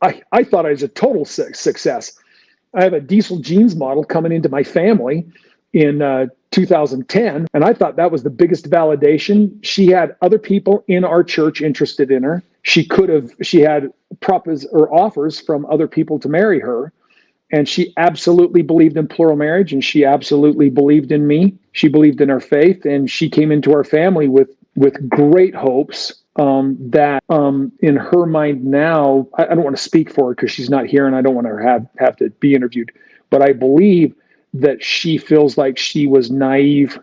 I thought I was a total success. I have a diesel jeans model coming into my family in 2010, and I thought that was the biggest validation. She had other people in our church interested in her. She had offers from other people to marry her, and she absolutely believed in plural marriage, and she absolutely believed in me. She believed in our faith, and she came into our family with great hopes that in her mind now, I don't want to speak for her because she's not here and I don't want her to have to be interviewed, but I believe that she feels like she was naive.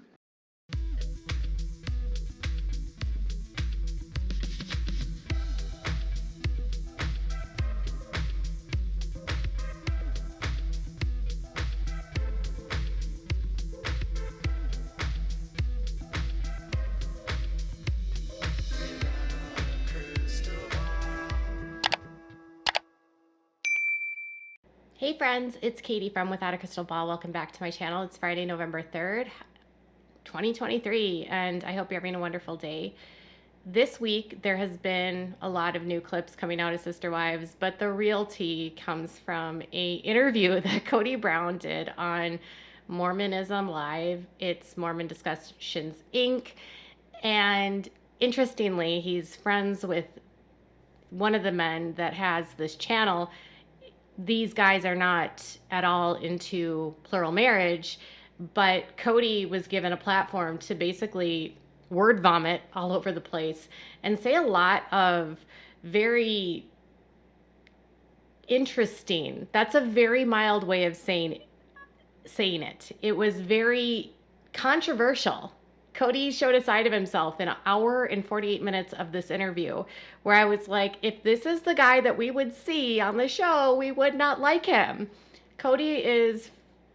Hey friends, it's Katie from Without a Crystal Ball. Welcome back to my channel. It's Friday, November 3rd, 2023, and I hope you're having a wonderful day. This week, there has been a lot of new clips coming out of Sister Wives, but the real tea comes from a interview that Kody Brown did on Mormonism Live. It's Mormon Discussions, Inc. And interestingly, he's friends with one of the men that has this channel. These guys are not at all into plural marriage, but Kody was given a platform to basically word vomit all over the place and say a lot of very interesting, that's a very mild way of saying it. It was very controversial. Kody showed a side of himself in an hour and 48 minutes of this interview where I was like, if this is the guy that we would see on the show, we would not like him. Kody is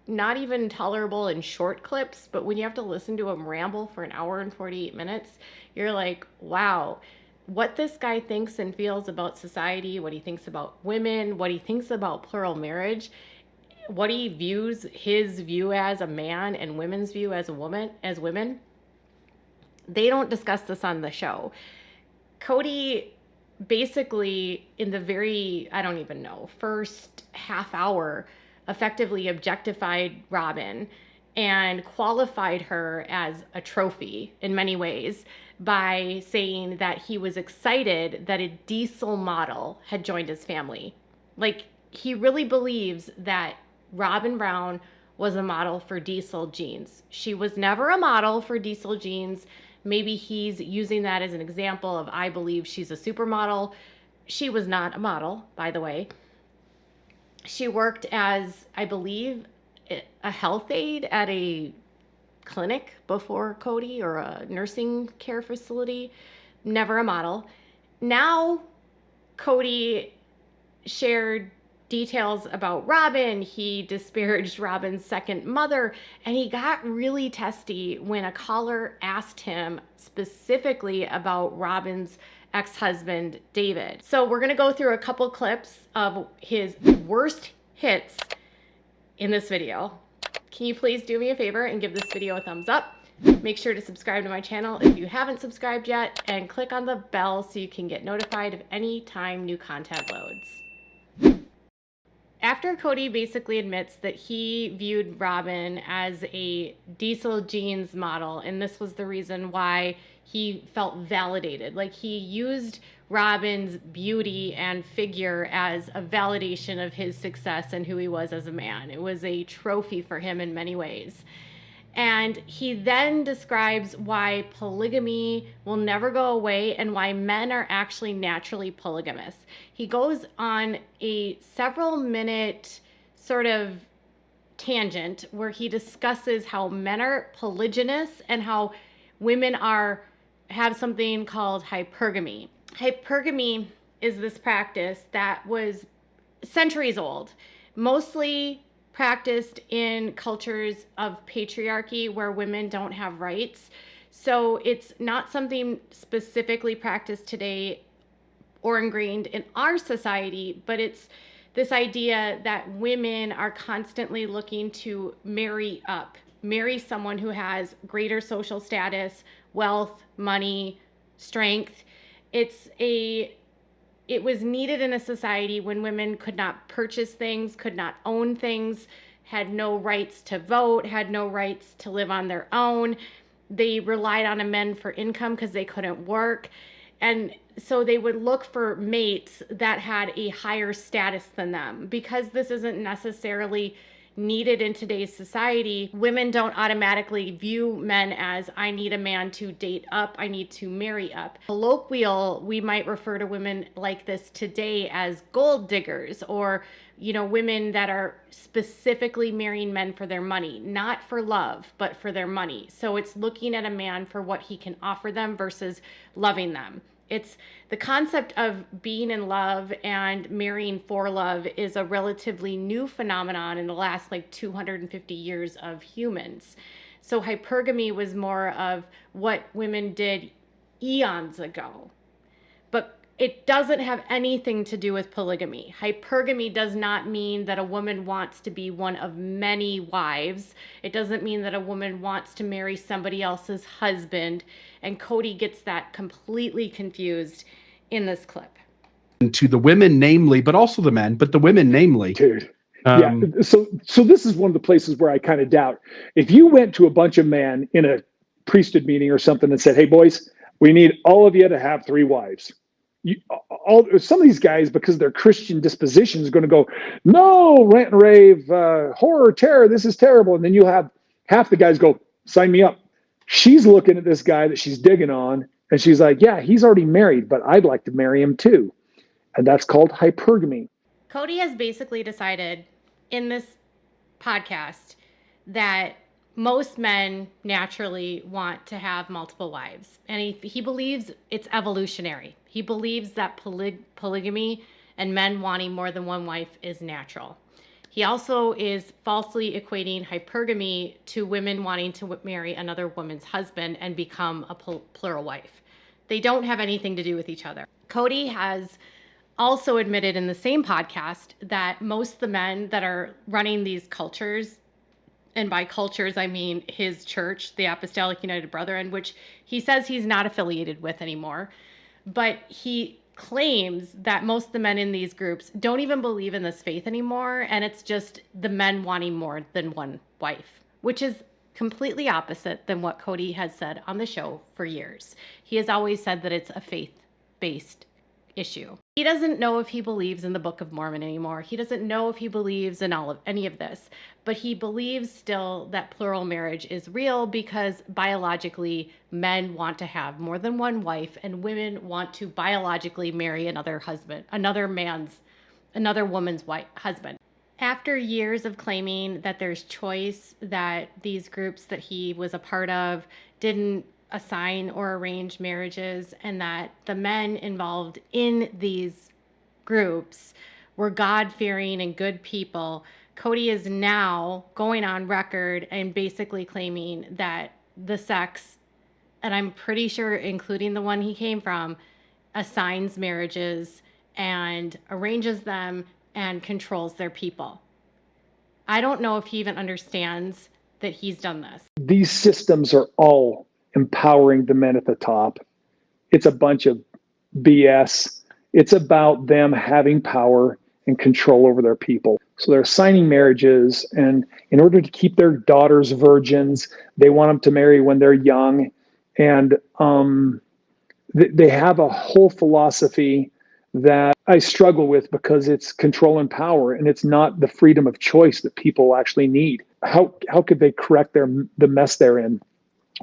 not even tolerable in short clips, but when you have to listen to him ramble for an hour and 48 minutes, you're like, wow, what this guy thinks and feels about society, what he thinks about women, what he thinks about plural marriage, what he views his view as a man and women's view as women. They don't discuss this on the show. Kody basically in the very, I don't even know, first half hour effectively objectified Robyn and qualified her as a trophy in many ways by saying that he was excited that a diesel model had joined his family. Like, he really believes that Robyn Brown was a model for diesel jeans. She was never a model for diesel jeans. Maybe he's using that as an example of, I believe she's a supermodel. She was not a model, by the way. She worked as, I believe, a health aide at a clinic before Kody, or a nursing care facility. Never a model. Now, Kody shared details about Robyn. He disparaged Robyn's second mother, and he got really testy when a caller asked him specifically about Robyn's ex-husband, David. So we're gonna go through a couple clips of his worst hits in this video. Can you please do me a favor and give this video a thumbs up? Make sure to subscribe to my channel if you haven't subscribed yet, and click on the bell so you can get notified of any time new content loads. After Kody basically admits that he viewed Robyn as a diesel jeans model, and this was the reason why he felt validated. Like, he used Robyn's beauty and figure as a validation of his success and who he was as a man. It was a trophy for him in many ways. And he then describes why polygamy will never go away and why men are actually naturally polygamous. He goes on a several minute sort of tangent where he discusses how men are polygynous and how women have something called hypergamy. Hypergamy is this practice that was centuries old, mostly practiced in cultures of patriarchy where women don't have rights. So it's not something specifically practiced today or ingrained in our society, but it's this idea that women are constantly looking to marry someone who has greater social status, wealth, money, strength. It's it was needed in a society when women could not purchase things, could not own things, had no rights to vote, had no rights to live on their own. They relied on men for income because they couldn't work. And so they would look for mates that had a higher status than them. Because this isn't necessarily needed in today's society, women don't automatically view men as, I need a man to date up, I need to marry up. Colloquial, we might refer to women like this today as gold diggers, or women that are specifically marrying men for their money, not for love, but for their money. So it's looking at a man for what he can offer them versus loving them. It's the concept of being in love and marrying for love is a relatively new phenomenon in the last 250 years of humans. So hypergamy was more of what women did eons ago. But it doesn't have anything to do with polygamy. Hypergamy does not mean that a woman wants to be one of many wives. It doesn't mean that a woman wants to marry somebody else's husband. And Kody gets that completely confused in this clip. To the women, namely, but also the men, but the women, namely. Dude. Yeah. So this is one of the places where I kind of doubt. If you went to a bunch of men in a priesthood meeting or something and said, hey, boys, we need all of you to have 3 wives. Some of these guys, because their Christian disposition, is going to go, no, rant and rave, horror, terror, this is terrible. And then you'll have half the guys go, sign me up. She's looking at this guy that she's digging on, and she's like, yeah, he's already married, but I'd like to marry him too. And that's called hypergamy. Kody has basically decided in this podcast that most men naturally want to have multiple wives. And he believes it's evolutionary. He believes that polygamy and men wanting more than one wife is natural. He also is falsely equating hypergamy to women wanting to marry another woman's husband and become a plural wife. They don't have anything to do with each other. Kody has also admitted in the same podcast that most of the men that are running these cultures, and by cultures, I mean his church, the Apostolic United Brethren, which he says he's not affiliated with anymore. But he claims that most of the men in these groups don't even believe in this faith anymore. And it's just the men wanting more than one wife, which is completely opposite than what Kody has said on the show for years. He has always said that it's a faith-based issue. He doesn't know if he believes in the Book of Mormon anymore. He doesn't know if he believes in any of this, but he believes still that plural marriage is real because biologically men want to have more than one wife and women want to biologically marry another woman's husband. After years of claiming that there's choice, that these groups that he was a part of didn't assign or arrange marriages, and that the men involved in these groups were God-fearing and good people, Kody is now going on record and basically claiming that the sex, and I'm pretty sure including the one he came from, assigns marriages and arranges them and controls their people. I don't know if he even understands that he's done this. These systems are all empowering the men at the top. It's a bunch of BS. It's about them having power and control over their people. So they're assigning marriages, and in order to keep their daughters virgins, they want them to marry when they're young. And they have a whole philosophy that I struggle with because it's control and power, and it's not the freedom of choice that people actually need. How could they correct the mess they're in?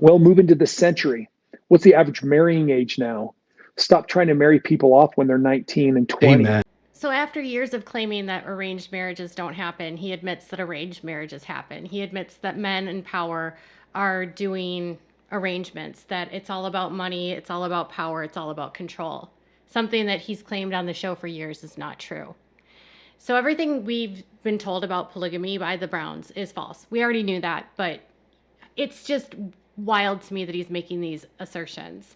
Well, move into this century. What's the average marrying age now? Stop trying to marry people off when they're 19 and 20. Amen. So after years of claiming that arranged marriages don't happen, he admits that arranged marriages happen. He admits that men in power are doing arrangements, that it's all about money, it's all about power, it's all about control. Something that he's claimed on the show for years is not true. So everything we've been told about polygamy by the Browns is false. We already knew that, but it's just wild to me that he's making these assertions.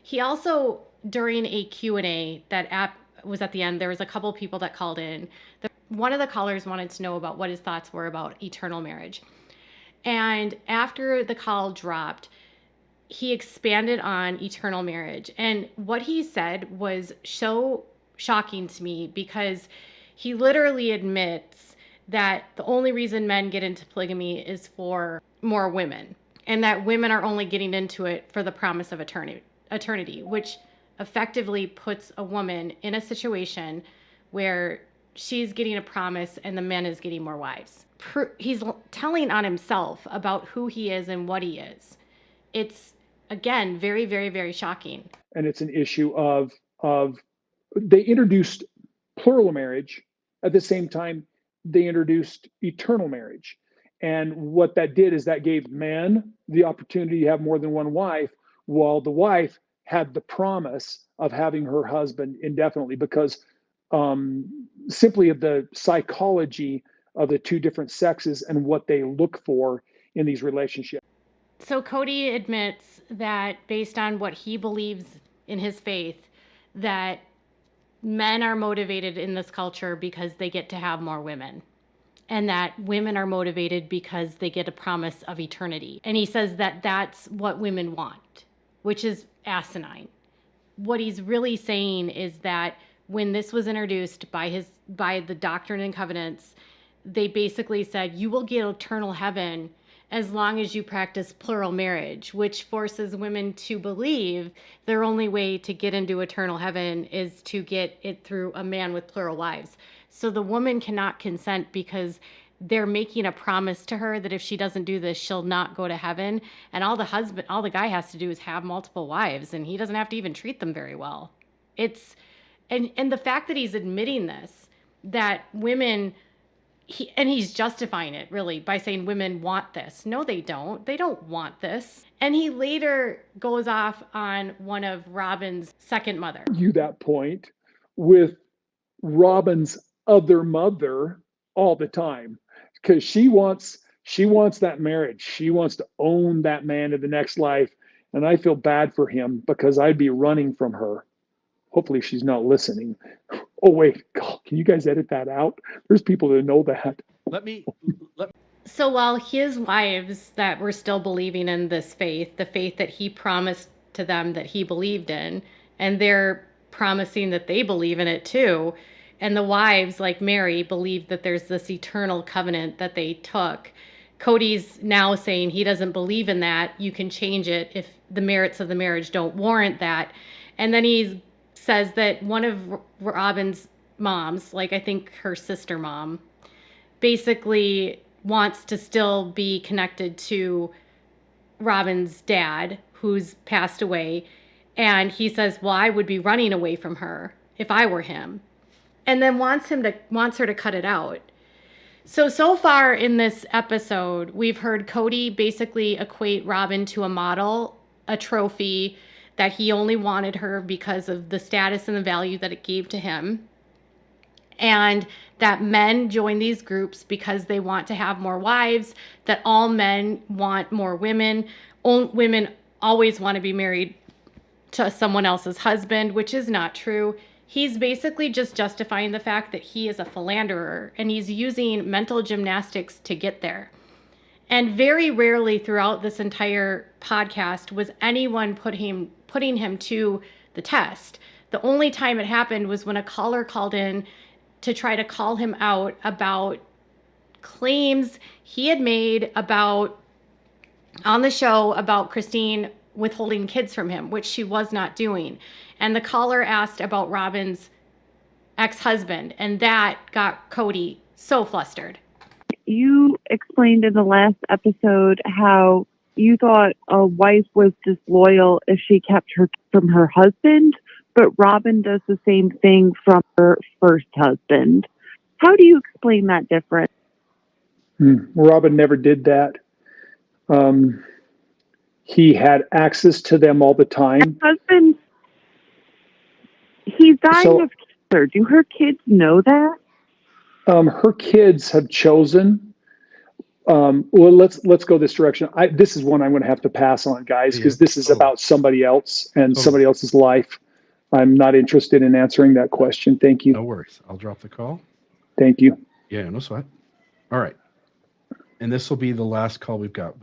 He also, during a Q&A that was at the end, there was a couple people that called in. One of the callers wanted to know about what his thoughts were about eternal marriage. And after the call dropped, he expanded on eternal marriage. And what he said was so shocking to me, because he literally admits that the only reason men get into polygamy is for more women, and that women are only getting into it for the promise of eternity, which effectively puts a woman in a situation where she's getting a promise and the man is getting more wives. He's telling on himself about who he is and what he is. It's, again, very, very, very shocking. And it's an issue of they introduced plural marriage. At the same time, they introduced eternal marriage. And what that did is that gave men the opportunity to have more than one wife, while the wife had the promise of having her husband indefinitely, because simply of the psychology of the two different sexes and what they look for in these relationships. So Kody admits that based on what he believes in his faith, that men are motivated in this culture because they get to have more women, and that women are motivated because they get a promise of eternity. And he says that that's what women want, which is asinine. What he's really saying is that when this was introduced by the Doctrine and Covenants, they basically said, you will get eternal heaven as long as you practice plural marriage, which forces women to believe their only way to get into eternal heaven is to get it through a man with plural wives. So the woman cannot consent because they're making a promise to her that if she doesn't do this, she'll not go to heaven. And all the guy has to do is have multiple wives, and he doesn't have to even treat them very well. And the fact that he's admitting this, that women, he's justifying it really by saying women want this. No, they don't. They don't want this. And he later goes off on one of Robyn's second mother. That point with Robyn's other mother all the time, because she wants that marriage. She wants to own that man in the next life. And I feel bad for him because I'd be running from her. Hopefully she's not listening. Oh, wait, God, can you guys edit that out? There's people that know that. So while his wives that were still believing in this faith, the faith that he promised to them that he believed in, and they're promising that they believe in it too, and the wives, like Mary, believe that there's this eternal covenant that they took, Kody's now saying he doesn't believe in that. You can change it if the merits of the marriage don't warrant that. And then he says that one of Robyn's moms, like I think her sister mom, basically wants to still be connected to Robyn's dad, who's passed away. And he says, well, I would be running away from her if I were him. And then wants her to cut it out. So far in this episode, we've heard Kody basically equate Robyn to a model, a trophy, that he only wanted her because of the status and the value that it gave to him. And that men join these groups because they want to have more wives, that all men want more women. Women always want to be married to someone else's husband, which is not true. He's basically just justifying the fact that he is a philanderer, and he's using mental gymnastics to get there. And very rarely throughout this entire podcast was anyone putting him to the test. The only time it happened was when a caller called in to try to call him out about claims he had made on the show about Christine withholding kids from him, which she was not doing. And the caller asked about Robyn's ex-husband, and that got Kody so flustered. You explained in the last episode how you thought a wife was disloyal if she kept her from her husband, but Robyn does the same thing from her first husband. How do you explain that difference? Robyn never did that. He had access to them all the time. Her husband, he's dying of cancer. Do her kids know that? Her kids have chosen. Well, let's go this direction. This is one I'm going to have to pass on, guys, because this is about somebody else and somebody else's life. I'm not interested in answering that question. Thank you. No worries. I'll drop the call. Thank you. Yeah, no sweat. All right. And this will be the last call we've got.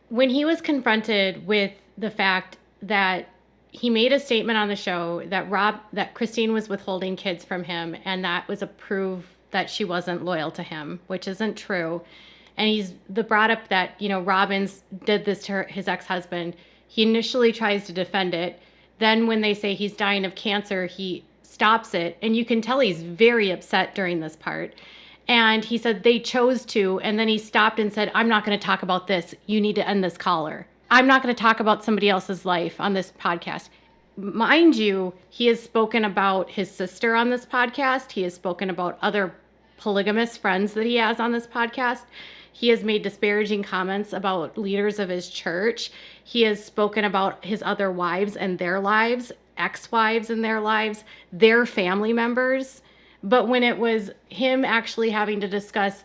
When he was confronted with the fact that he made a statement on the show that Christine was withholding kids from him, and that was a proof that she wasn't loyal to him, which isn't true. And he's brought up that, Robyn's did this to his ex-husband. He initially tries to defend it. Then when they say he's dying of cancer, he stops it. And you can tell he's very upset during this part. And he said they chose to, and then he stopped and said, I'm not going to talk about this. You need to end this caller. I'm not going to talk about somebody else's life on this podcast. Mind you, he has spoken about his sister on this podcast. He has spoken about other polygamous friends that he has on this podcast. He has made disparaging comments about leaders of his church. He has spoken about his other wives and their lives, ex-wives and their lives, their family members. But when it was him actually having to discuss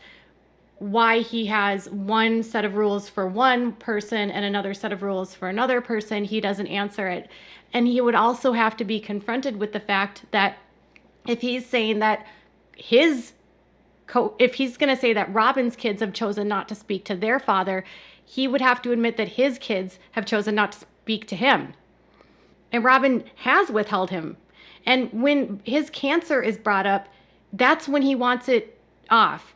why he has one set of rules for one person and another set of rules for another person, he doesn't answer it. And he would also have to be confronted with the fact that if he's saying that if he's going to say that Robyn's kids have chosen not to speak to their father, he would have to admit that his kids have chosen not to speak to him. And Robyn has withheld him. And when his cancer is brought up, that's when he wants it off,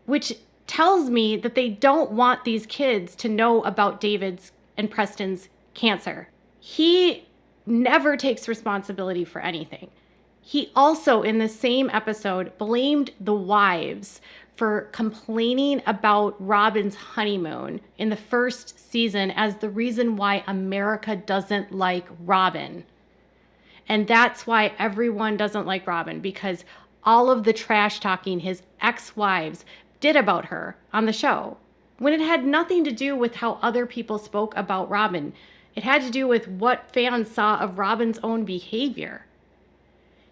which tells me that they don't want these kids to know about David's and Preston's cancer. He never takes responsibility for anything. He also, in the same episode, blamed the wives for complaining about Robyn's honeymoon in the first season as the reason why America doesn't like Robyn. And that's why everyone doesn't like Robyn, because all of the trash talking his ex-wives did about her on the show, when it had nothing to do with how other people spoke about Robyn. It had to do with what fans saw of Robyn's own behavior.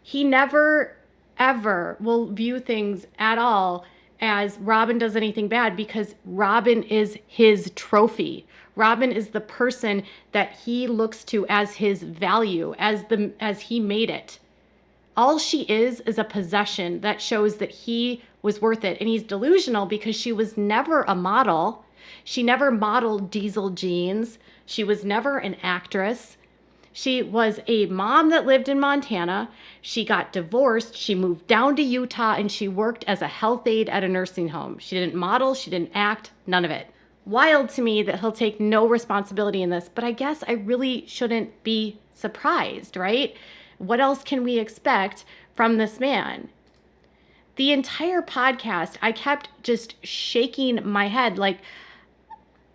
He never, ever will view things at all as Robyn does anything bad, because Robyn is his trophy. Robyn is the person that he looks to as his value, as he made it. All she is a possession that shows that he was worth it. And he's delusional because she was never a model. She never modeled diesel jeans. She was never an actress. She was a mom that lived in Montana. She got divorced. She moved down to Utah, and she worked as a health aide at a nursing home. She didn't model. She didn't act. None of it. Wild to me that he'll take no responsibility in this, but I guess I really shouldn't be surprised, right? What else can we expect from this man? The entire podcast, I kept just shaking my head. Like,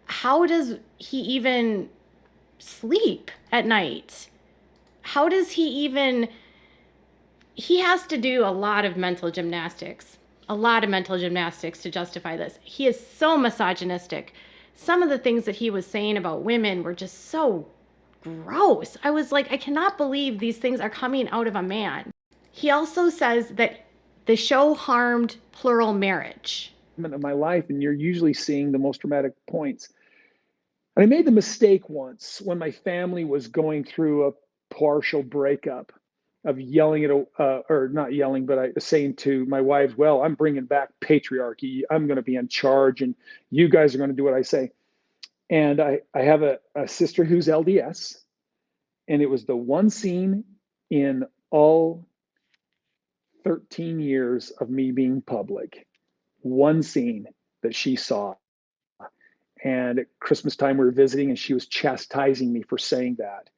how does he even sleep at night? How does he has to do a lot of mental gymnastics to justify this. He is so misogynistic. Some of the things that he was saying about women were just so gross. I was like, I cannot believe these things are coming out of a man. He also says that the show harmed plural marriage. Of my life, and you're usually seeing the most dramatic points. And I made the mistake once when my family was going through a partial breakup of yelling at, or not yelling, but saying to my wives, well, I'm bringing back patriarchy. I'm going to be in charge, and you guys are going to do what I say. And I have a sister who's LDS, and it was the one scene in all 13 years of me being public, one scene that she saw. And at Christmas time, we were visiting, and she was chastising me for saying that.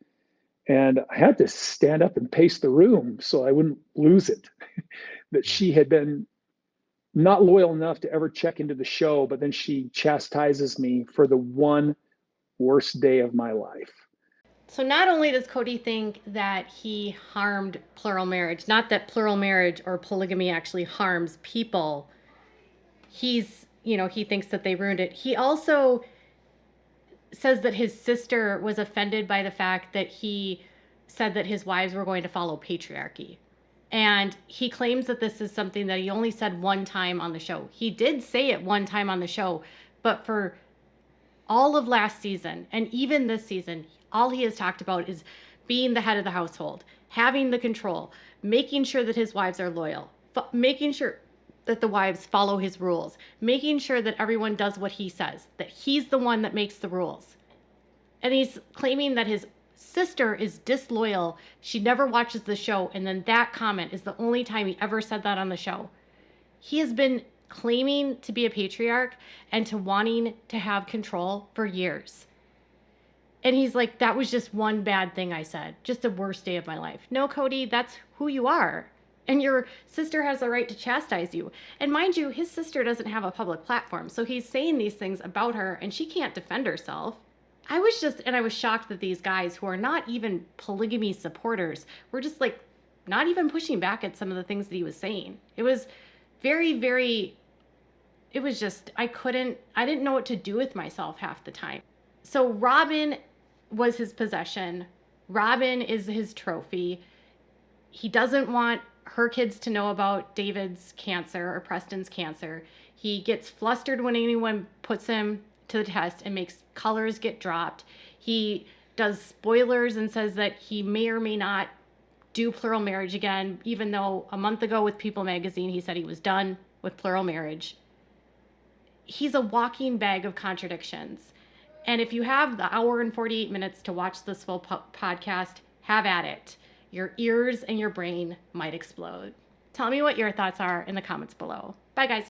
And I had to stand up and pace the room so I wouldn't lose it, that she had been not loyal enough to ever check into the show, but then she chastises me for the one worst day of my life. So not only does Kody think that he harmed plural marriage, not that plural marriage or polygamy actually harms people, he thinks that they ruined it. He also says that his sister was offended by the fact that he said that his wives were going to follow patriarchy. And he claims that this is something that he only said one time on the show. He did say it one time on the show, but for all of last season and even this season, all he has talked about is being the head of the household, having the control, making sure that his wives are loyal, making sure that the wives follow his rules, making sure that everyone does what he says, that he's the one that makes the rules. And he's claiming that his sister is disloyal. She never watches the show. And then that comment is the only time he ever said that on the show. He has been claiming to be a patriarch and to wanting to have control for years. And he's like, that was just one bad thing I said. Just the worst day of my life. No, Kody, that's who you are. And your sister has the right to chastise you. And mind you, his sister doesn't have a public platform. So he's saying these things about her and she can't defend herself. I was shocked that these guys who are not even polygamy supporters were just like not even pushing back at some of the things that he was saying. It was very, it was just, I didn't know what to do with myself half the time. So Robyn was his possession. Robyn is his trophy. He doesn't want her kids to know about David's cancer or Preston's cancer. He gets flustered when anyone puts him to the test and makes colors get dropped. He does spoilers and says that he may or may not do plural marriage again, even though a month ago with People magazine, he said he was done with plural marriage. He's a walking bag of contradictions. And if you have the hour and 48 minutes to watch this full podcast, have at it. Your ears and your brain might explode. Tell me what your thoughts are in the comments below. Bye, guys.